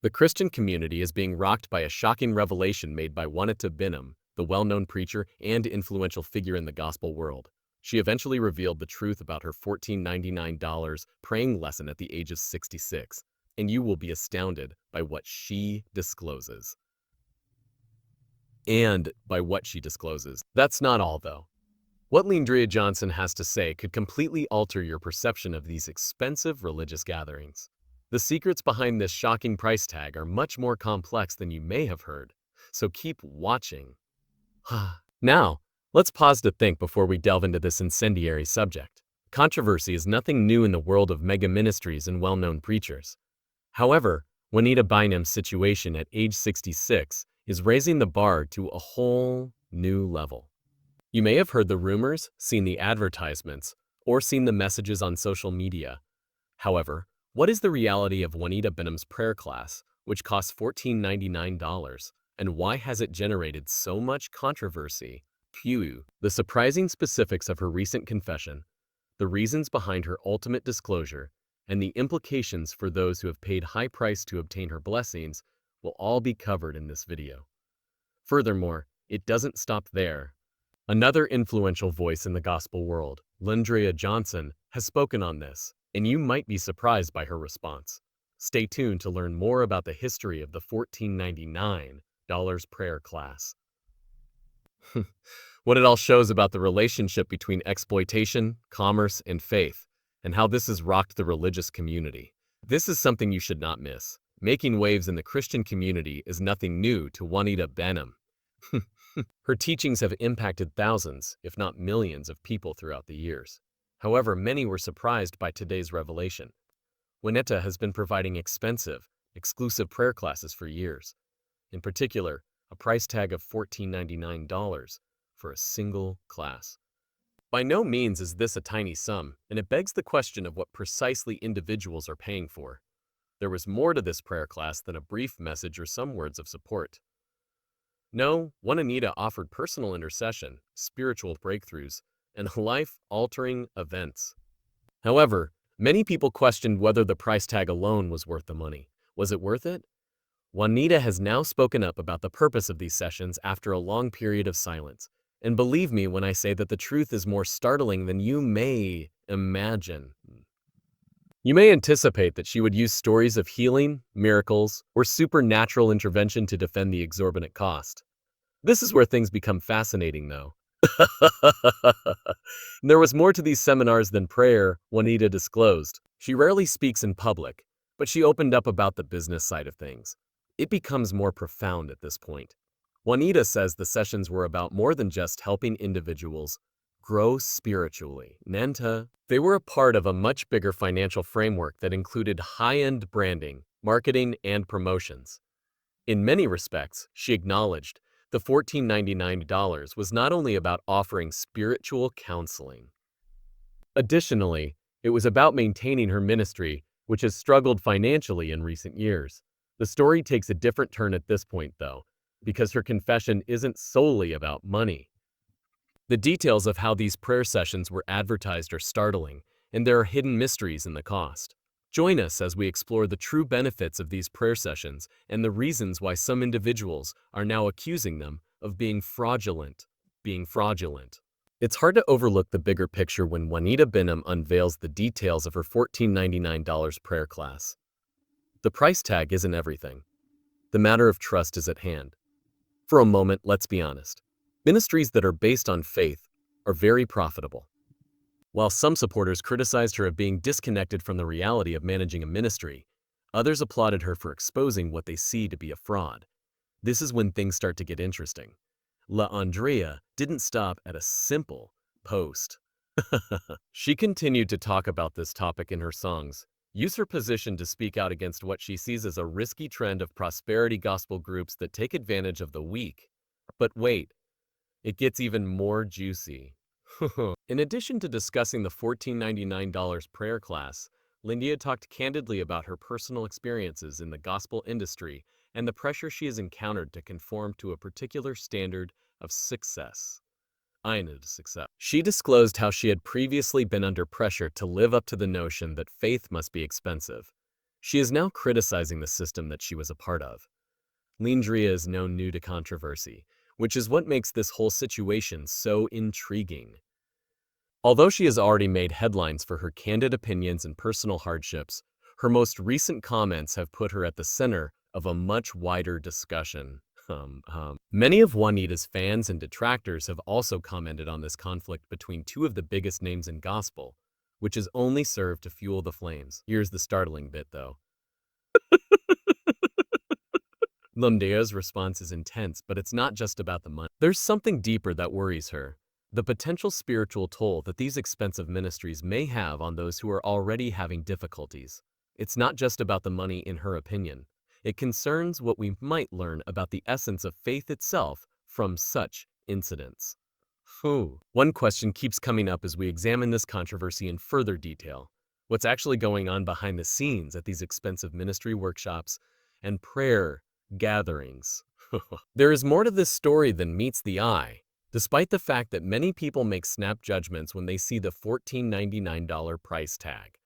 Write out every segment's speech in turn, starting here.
The Christian community is being rocked by a shocking revelation made by Juanita Bynum, the well-known preacher and influential figure in the gospel world. She eventually revealed the truth about her $14.99 praying lesson at the age of 66, and you will be astounded by what she discloses. That's not all, though. What Juanita Johnson has to say could completely alter your perception of these expensive religious gatherings. The secrets behind this shocking price tag are much more complex than you may have heard, so keep watching. Now, let's pause to think before we delve into this incendiary subject. Controversy is nothing new in the world of mega ministries and well-known preachers. However, Juanita Bynum's situation at age 66 is raising the bar to a whole new level. You may have heard the rumors, seen the advertisements, or seen the messages on social media. However, what is the reality of Juanita Bynum's prayer class, which costs $14.99, and why has it generated so much controversy? The surprising specifics of her recent confession, the reasons behind her ultimate disclosure, and the implications for those who have paid high price to obtain her blessings will all be covered in this video. Furthermore, it doesn't stop there. Another influential voice in the gospel world, Juanita Johnson, has spoken on this, and you might be surprised by her response. Stay tuned to learn more about the history of the $14.99 prayer class. What it all shows about the relationship between exploitation, commerce, and faith, and how this has rocked the religious community. This is something you should not miss. Making waves in the Christian community is nothing new to Juanita Bynum. Her teachings have impacted thousands, if not millions, of people throughout the years. However, many were surprised by today's revelation. Juanita has been providing expensive, exclusive prayer classes for years. In particular, a price tag of $14.99 for a single class. By no means is this a tiny sum, and it begs the question of what precisely individuals are paying for. There was more to this prayer class than a brief message or some words of support. No, Juanita offered personal intercession, spiritual breakthroughs, and life-altering events. However, many people questioned whether the price tag alone was worth the money. Was it worth it? Juanita has now spoken up about the purpose of these sessions after a long period of silence. And believe me when I say that the truth is more startling than you may imagine. You may anticipate that she would use stories of healing, miracles, or supernatural intervention to defend the exorbitant cost. This is where things become fascinating, though. There was more to these seminars than prayer, Juanita disclosed. She rarely speaks in public, but she opened up about the business side of things. It becomes more profound at this point. Juanita says the sessions were about more than just helping individuals grow spiritually. They were a part of a much bigger financial framework that included high-end branding, marketing, and promotions. In many respects, she acknowledged, the $14.99 was not only about offering spiritual counseling. Additionally, it was about maintaining her ministry, which has struggled financially in recent years. The story takes a different turn at this point, though, because her confession isn't solely about money. The details of how these prayer sessions were advertised are startling, and there are hidden mysteries in the cost. Join us as we explore the true benefits of these prayer sessions and the reasons why some individuals are now accusing them of being fraudulent. It's hard to overlook the bigger picture when Juanita Bynum unveils the details of her $14.99 prayer class. The price tag isn't everything. The matter of trust is at hand. For a moment, let's be honest. Ministries that are based on faith are very profitable. While some supporters criticized her of being disconnected from the reality of managing a ministry, others applauded her for exposing what they see to be a fraud. This is when things start to get interesting. Andrea didn't stop at a simple post. She continued to talk about this topic in her songs, use her position to speak out against what she sees as a risky trend of prosperity gospel groups that take advantage of the weak. But wait, it gets even more juicy. In addition to discussing the $14.99 prayer class, Juanita talked candidly about her personal experiences in the gospel industry and the pressure she has encountered to conform to a particular standard of success. She disclosed how she had previously been under pressure to live up to the notion that faith must be expensive. She is now criticizing the system that she was a part of. Lindria is no new to controversy, which is what makes this whole situation so intriguing. Although she has already made headlines for her candid opinions and personal hardships, her most recent comments have put her at the center of a much wider discussion. Many of Juanita's fans and detractors have also commented on this conflict between two of the biggest names in gospel, which has only served to fuel the flames. Here's the startling bit, though. Lumdea's response is intense, but it's not just about the money. There's something deeper that worries her. The potential spiritual toll that these expensive ministries may have on those who are already having difficulties. It's not just about the money, in her opinion. It concerns what we might learn about the essence of faith itself from such incidents. One question keeps coming up as we examine this controversy in further detail. What's actually going on behind the scenes at these expensive ministry workshops and prayer gatherings? There is more to this story than meets the eye, despite the fact that many people make snap judgments when they see the $14.99 price tag.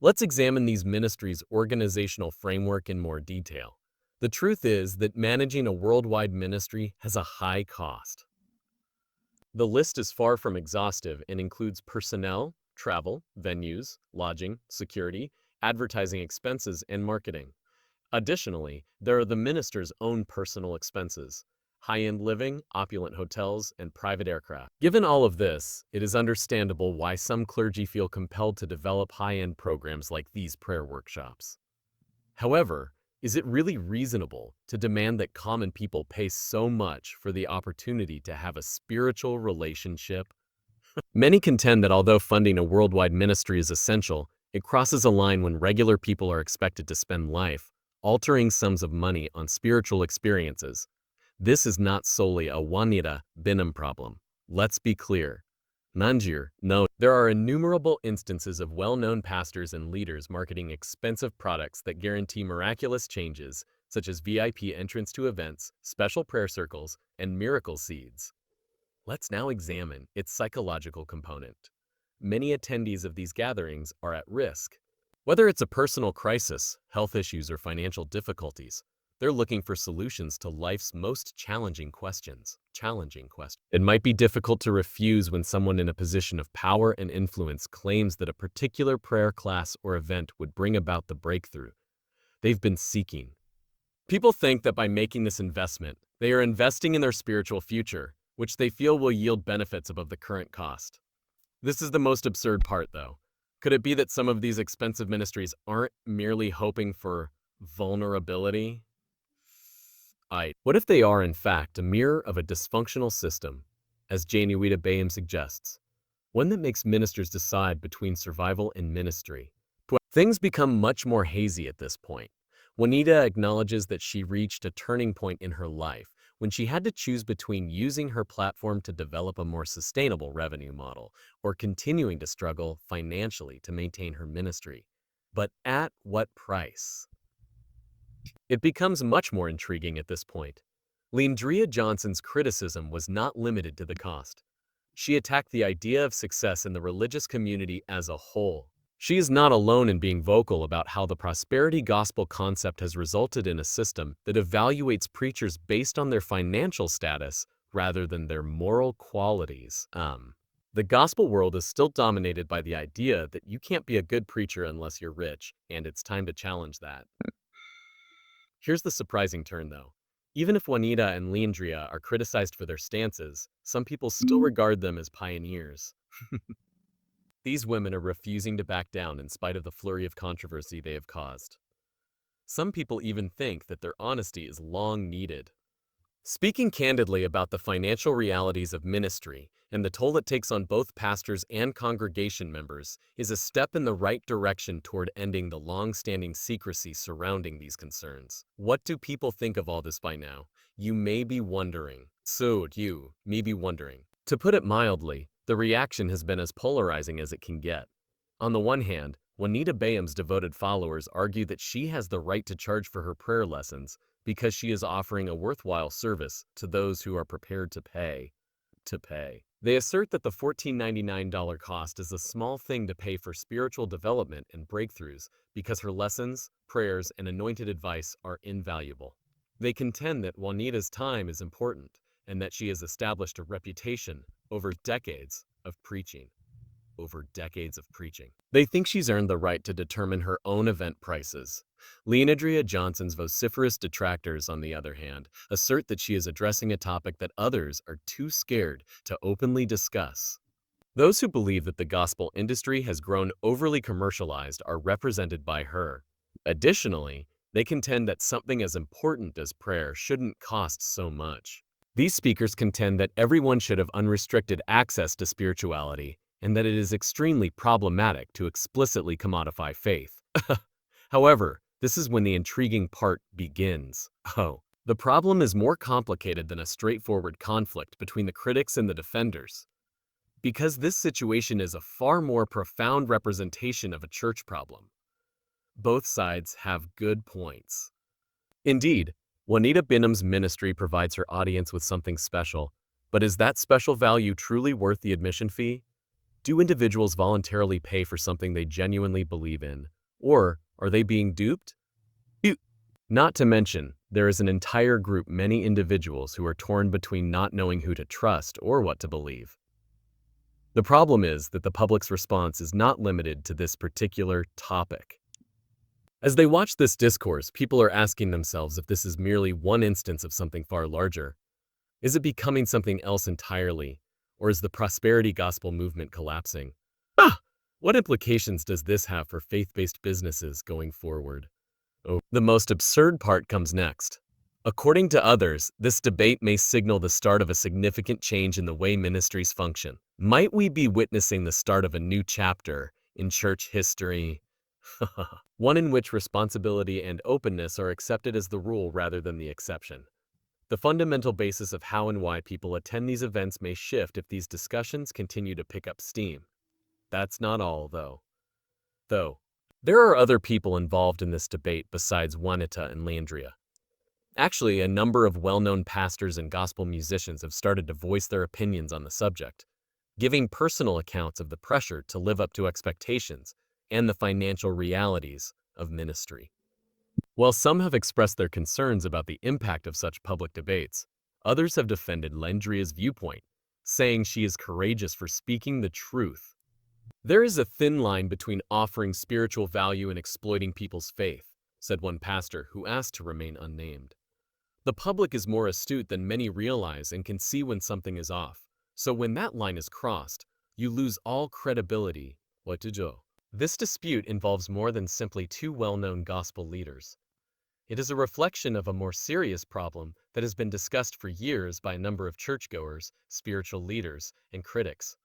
Let's examine these ministries' organizational framework in more detail. The truth is that managing a worldwide ministry has a high cost. The list is far from exhaustive and includes personnel, travel, venues, lodging, security, advertising expenses, and marketing. Additionally, there are the minister's own personal expenses, high-end living, opulent hotels, and private aircraft. Given all of this, it is understandable why some clergy feel compelled to develop high-end programs like these prayer workshops. However, is it really reasonable to demand that common people pay so much for the opportunity to have a spiritual relationship? Many contend that although funding a worldwide ministry is essential, it crosses a line when regular people are expected to spend life-altering sums of money on spiritual experiences. This is not solely a Juanita Bynum problem. Let's be clear. Nanjir, no. There are innumerable instances of well-known pastors and leaders marketing expensive products that guarantee miraculous changes, such as VIP entrance to events, special prayer circles, and miracle seeds. Let's now examine its psychological component. Many attendees of these gatherings are at risk. Whether it's a personal crisis, health issues, or financial difficulties, they're looking for solutions to life's most challenging questions. It might be difficult to refuse when someone in a position of power and influence claims that a particular prayer class or event would bring about the breakthrough they've been seeking. People think that by making this investment, they are investing in their spiritual future, which they feel will yield benefits above the current cost. This is the most absurd part, though. Could it be that some of these expensive ministries aren't merely hoping for vulnerability? What if they are, in fact, a mirror of a dysfunctional system, as Juanita Bynum suggests, one that makes ministers decide between survival and ministry? Things become much more hazy at this point. Juanita acknowledges that she reached a turning point in her life when she had to choose between using her platform to develop a more sustainable revenue model or continuing to struggle financially to maintain her ministry. But at what price? It becomes much more intriguing at this point. Leandria Johnson's criticism was not limited to the cost. She attacked the idea of success in the religious community as a whole. She is not alone in being vocal about how the prosperity gospel concept has resulted in a system that evaluates preachers based on their financial status rather than their moral qualities. The gospel world is still dominated by the idea that you can't be a good preacher unless you're rich, and it's time to challenge that. Here's the surprising turn, though. Even if Juanita and Leandria are criticized for their stances, some people still regard them as pioneers. These women are refusing to back down in spite of the flurry of controversy they have caused. Some people even think that their honesty is long needed. Speaking candidly about the financial realities of ministry and the toll it takes on both pastors and congregation members is a step in the right direction toward ending the long-standing secrecy surrounding these concerns. What do people think of all this by now? You may be wondering. To put it mildly, the reaction has been as polarizing as it can get. On the one hand, Juanita Bynum's devoted followers argue that she has the right to charge for her prayer lessons because she is offering a worthwhile service to those who are prepared to pay. They assert that the $14.99 cost is a small thing to pay for spiritual development and breakthroughs because her lessons, prayers, and anointed advice are invaluable. They contend that Juanita's time is important and that she has established a reputation over decades of preaching. They think she's earned the right to determine her own event prices. Leonidria Johnson's vociferous detractors, on the other hand, assert that she is addressing a topic that others are too scared to openly discuss. Those who believe that the gospel industry has grown overly commercialized are represented by her. Additionally, they contend that something as important as prayer shouldn't cost so much. These speakers contend that everyone should have unrestricted access to spirituality and that it is extremely problematic to explicitly commodify faith. However, this is when the intriguing part begins. The problem is more complicated than a straightforward conflict between the critics and the defenders, because this situation is a far more profound representation of a church problem. Both sides have good points. Indeed, Juanita Bynum's ministry provides her audience with something special, but is that special value truly worth the admission fee? Do individuals voluntarily pay for something they genuinely believe in, or are they being duped? Not to mention, there is an entire group, many individuals, who are torn between not knowing who to trust or what to believe. The problem is that the public's response is not limited to this particular topic. As they watch this discourse, people are asking themselves if this is merely one instance of something far larger. Is it becoming something else entirely, or is the prosperity gospel movement collapsing? What implications does this have for faith-based businesses going forward? The most absurd part comes next. According to others, this debate may signal the start of a significant change in the way ministries function. Might we be witnessing the start of a new chapter in church history? One in which responsibility and openness are accepted as the rule rather than the exception. The fundamental basis of how and why people attend these events may shift if these discussions continue to pick up steam. That's not all, though. There are other people involved in this debate besides Juanita and Leandria. Actually, a number of well-known pastors and gospel musicians have started to voice their opinions on the subject, giving personal accounts of the pressure to live up to expectations and the financial realities of ministry. While some have expressed their concerns about the impact of such public debates, others have defended Leandria's viewpoint, saying she is courageous for speaking the truth. There is a thin line between offering spiritual value and exploiting people's faith, said one pastor who asked to remain unnamed. The public is more astute than many realize and can see when something is off, so when that line is crossed, you lose all credibility. What to do? This dispute involves more than simply two well-known gospel leaders. It is a reflection of a more serious problem that has been discussed for years by a number of churchgoers, spiritual leaders, and critics.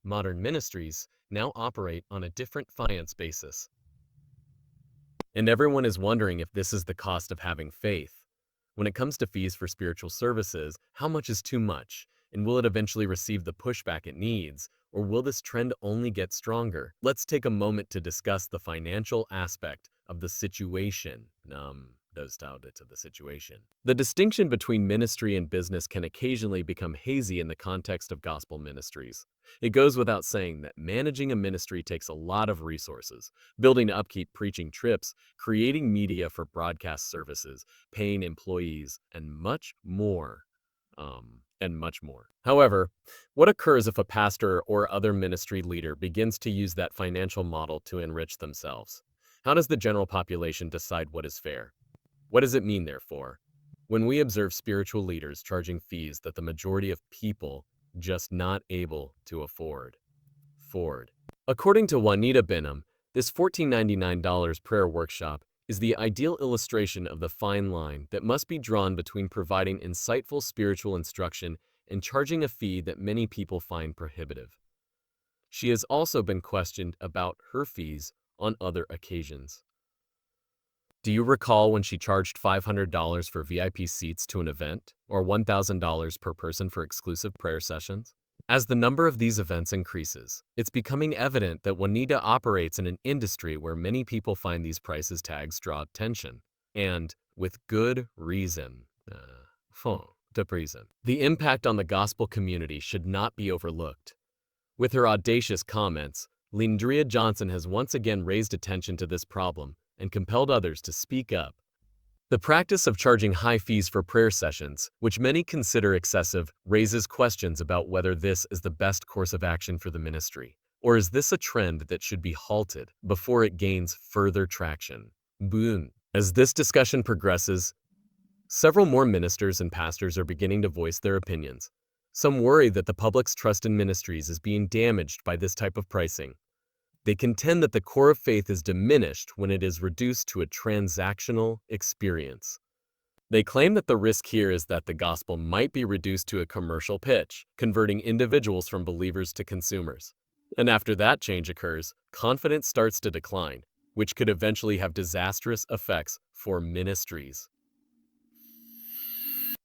Modern ministries now operate on a different finance basis. And everyone is wondering if this is the cost of having faith. When it comes to fees for spiritual services, how much is too much? And will it eventually receive the pushback it needs? Or will this trend only get stronger? Let's take a moment to discuss the financial aspect of the situation. The distinction between ministry and business can occasionally become hazy in the context of gospel ministries. It goes without saying that managing a ministry takes a lot of resources: building upkeep, preaching trips, creating media for broadcast services, paying employees, and much more. However, what occurs if a pastor or other ministry leader begins to use that financial model to enrich themselves? How does the general population decide what is fair? What does it mean, therefore, when we observe spiritual leaders charging fees that the majority of people just not able to afford? According to Juanita Bynum, this $14.99 prayer workshop is the ideal illustration of the fine line that must be drawn between providing insightful spiritual instruction and charging a fee that many people find prohibitive. She has also been questioned about her fees on other occasions. Do you recall when she charged $500 for VIP seats to an event, or $1,000 per person for exclusive prayer sessions? As the number of these events increases, it's becoming evident that Juanita operates in an industry where many people find these prices tags draw attention, and with good reason. to prison. The impact on the gospel community should not be overlooked. With her audacious comments, Lindrea Johnson has once again raised attention to this problem and compelled others to speak up. The practice of charging high fees for prayer sessions, which many consider excessive, raises questions about whether this is the best course of action for the ministry. Or is this a trend that should be halted before it gains further traction? Boom. As this discussion progresses, several more ministers and pastors are beginning to voice their opinions. Some worry that the public's trust in ministries is being damaged by this type of pricing. They contend that the core of faith is diminished when it is reduced to a transactional experience. They claim that the risk here is that the gospel might be reduced to a commercial pitch, converting individuals from believers to consumers. And after that change occurs, confidence starts to decline, which could eventually have disastrous effects for ministries.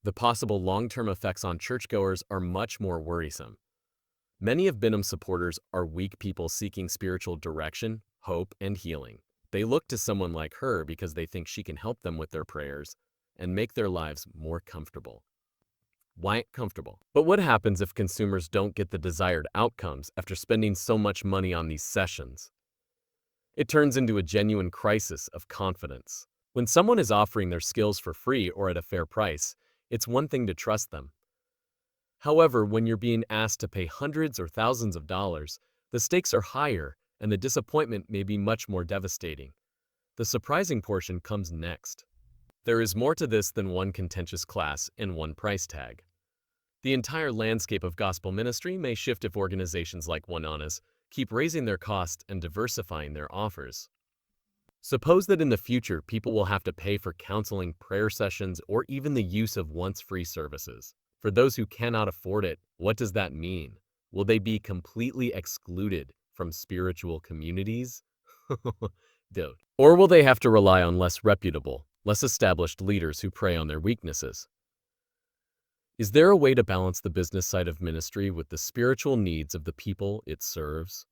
The possible long-term effects on churchgoers are much more worrisome. Many of Bynum's supporters are weak people seeking spiritual direction, hope, and healing. They look to someone like her because they think she can help them with their prayers and make their lives more comfortable. Why comfortable? But what happens if consumers don't get the desired outcomes after spending so much money on these sessions? It turns into a genuine crisis of confidence. When someone is offering their skills for free or at a fair price, it's one thing to trust them. However, when you're being asked to pay hundreds or thousands of dollars, the stakes are higher and the disappointment may be much more devastating. The surprising portion comes next. There is more to this than one contentious class and one price tag. The entire landscape of gospel ministry may shift if organizations like Juanita's keep raising their costs and diversifying their offers. Suppose that in the future people will have to pay for counseling, prayer sessions, or even the use of once free services. For those who cannot afford it, what does that mean? Will they be completely excluded from spiritual communities? Dude. Or will they have to rely on less reputable, less established leaders who prey on their weaknesses? Is there a way to balance the business side of ministry with the spiritual needs of the people it serves?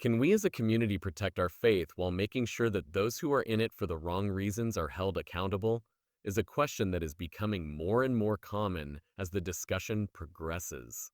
Can we as a community protect our faith while making sure that those who are in it for the wrong reasons are held accountable? Is a question that is becoming more and more common as the discussion progresses.